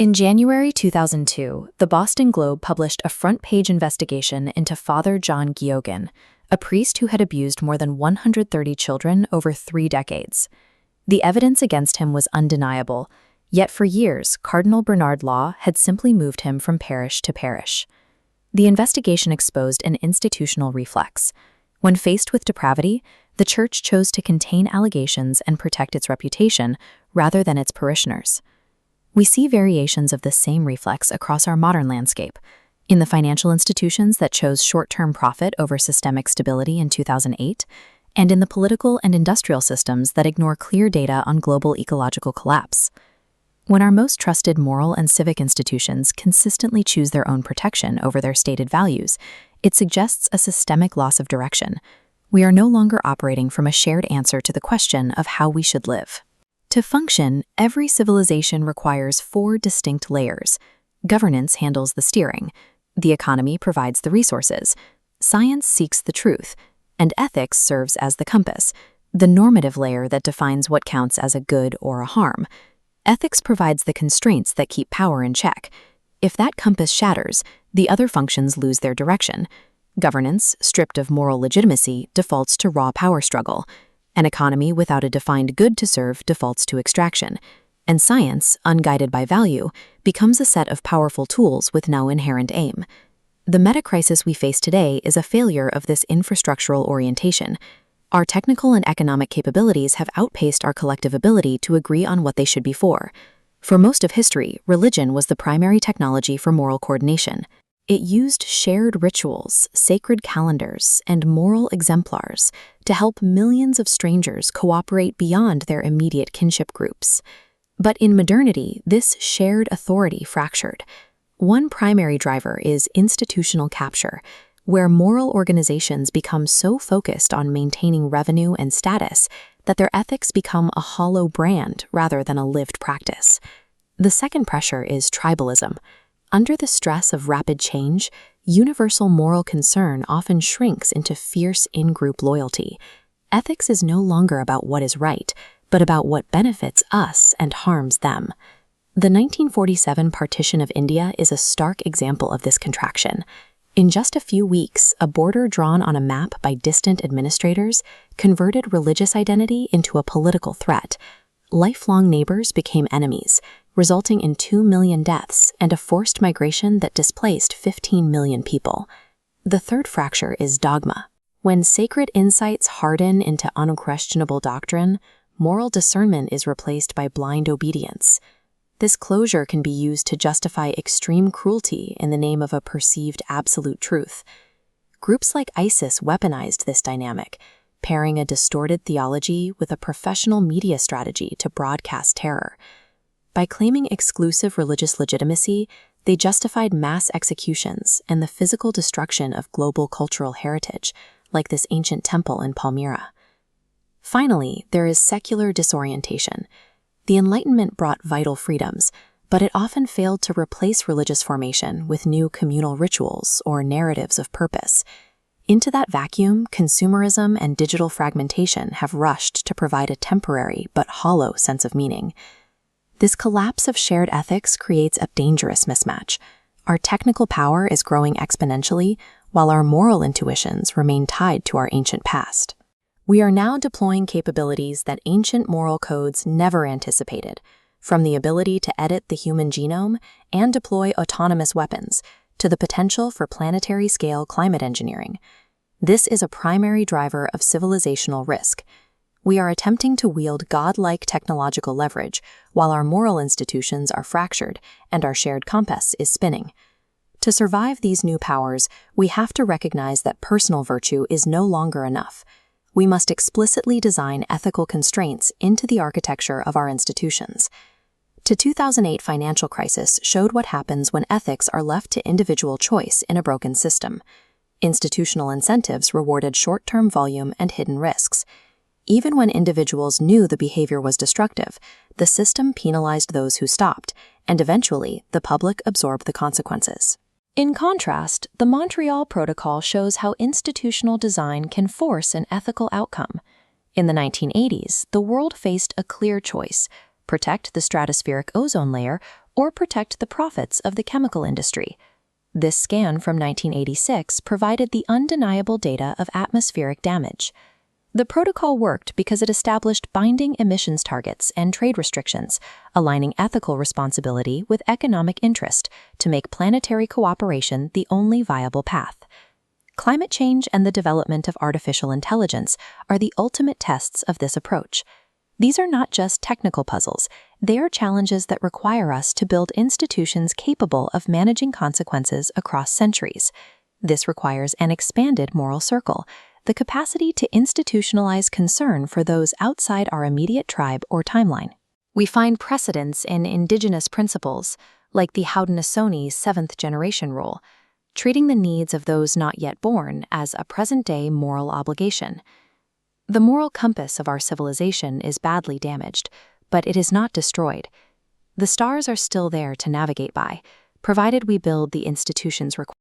In January 2002, the Boston Globe published a front-page investigation into Father John Geoghegan, a priest who had abused more than 130 children over 3 decades. The evidence against him was undeniable, yet for years, Cardinal Bernard Law had simply moved him from parish to parish. The investigation exposed an institutional reflex. When faced with depravity, the Church chose to contain allegations and protect its reputation rather than its parishioners. We see variations of the same reflex across our modern landscape. In the financial institutions that chose short-term profit over systemic stability in 2008, and in the political and industrial systems that ignore clear data on global ecological collapse. When our most trusted moral and civic institutions consistently choose their own protection over their stated values, it suggests a systemic loss of direction. We are no longer operating from a shared answer to the question of how we should live. To function, every civilization requires 4 distinct layers. Governance handles the steering, the economy provides the resources, science seeks the truth, and ethics serves as the compass, the normative layer that defines what counts as a good or a harm. Ethics provides the constraints that keep power in check. If that compass shatters, the other functions lose their direction. Governance, stripped of moral legitimacy, defaults to raw power struggle. An economy without a defined good to serve defaults to extraction. And science, unguided by value, becomes a set of powerful tools with no inherent aim. The meta-crisis we face today is a failure of this infrastructural orientation. Our technical and economic capabilities have outpaced our collective ability to agree on what they should be for. For most of history, religion was the primary technology for moral coordination. It used shared rituals, sacred calendars, and moral exemplars to help millions of strangers cooperate beyond their immediate kinship groups. But in modernity, this shared authority fractured. One primary driver is institutional capture, where moral organizations become so focused on maintaining revenue and status that their ethics become a hollow brand rather than a lived practice. The second pressure is tribalism. Under the stress of rapid change, universal moral concern often shrinks into fierce in-group loyalty. Ethics is no longer about what is right, but about what benefits us and harms them. The 1947 partition of India is a stark example of this contraction. In just a few weeks, a border drawn on a map by distant administrators converted religious identity into a political threat. Lifelong neighbors became enemies, resulting in 2 million deaths and a forced migration that displaced 15 million people. The third fracture is dogma. When sacred insights harden into unquestionable doctrine, moral discernment is replaced by blind obedience. This closure can be used to justify extreme cruelty in the name of a perceived absolute truth. Groups like ISIS weaponized this dynamic, pairing a distorted theology with a professional media strategy to broadcast terror. By claiming exclusive religious legitimacy, they justified mass executions and the physical destruction of global cultural heritage, like this ancient temple in Palmyra. Finally, there is secular disorientation. The Enlightenment brought vital freedoms, but it often failed to replace religious formation with new communal rituals or narratives of purpose. Into that vacuum, consumerism and digital fragmentation have rushed to provide a temporary but hollow sense of meaning. This collapse of shared ethics creates a dangerous mismatch. Our technical power is growing exponentially, while our moral intuitions remain tied to our ancient past. We are now deploying capabilities that ancient moral codes never anticipated, from the ability to edit the human genome and deploy autonomous weapons, to the potential for planetary-scale climate engineering. This is a primary driver of civilizational risk. We are attempting to wield godlike technological leverage, while our moral institutions are fractured and our shared compass is spinning. To survive these new powers, we have to recognize that personal virtue is no longer enough. We must explicitly design ethical constraints into the architecture of our institutions. The 2008 financial crisis showed what happens when ethics are left to individual choice in a broken system. Institutional incentives rewarded short-term volume and hidden risks. Even when individuals knew the behavior was destructive, the system penalized those who stopped, and eventually the public absorbed the consequences. In contrast, the Montreal Protocol shows how institutional design can force an ethical outcome. In the 1980s, the world faced a clear choice: protect the stratospheric ozone layer or protect the profits of the chemical industry. This scan from 1986 provided the undeniable data of atmospheric damage. The protocol worked because it established binding emissions targets and trade restrictions, aligning ethical responsibility with economic interest to make planetary cooperation the only viable path. Climate change and the development of artificial intelligence are the ultimate tests of this approach. These are not just technical puzzles, they are challenges that require us to build institutions capable of managing consequences across centuries. This requires an expanded moral circle, the capacity to institutionalize concern for those outside our immediate tribe or timeline. We find precedents in indigenous principles, like the Haudenosaunee seventh-generation rule, treating the needs of those not yet born as a present-day moral obligation. The moral compass of our civilization is badly damaged, but it is not destroyed. The stars are still there to navigate by, provided we build the institutions required.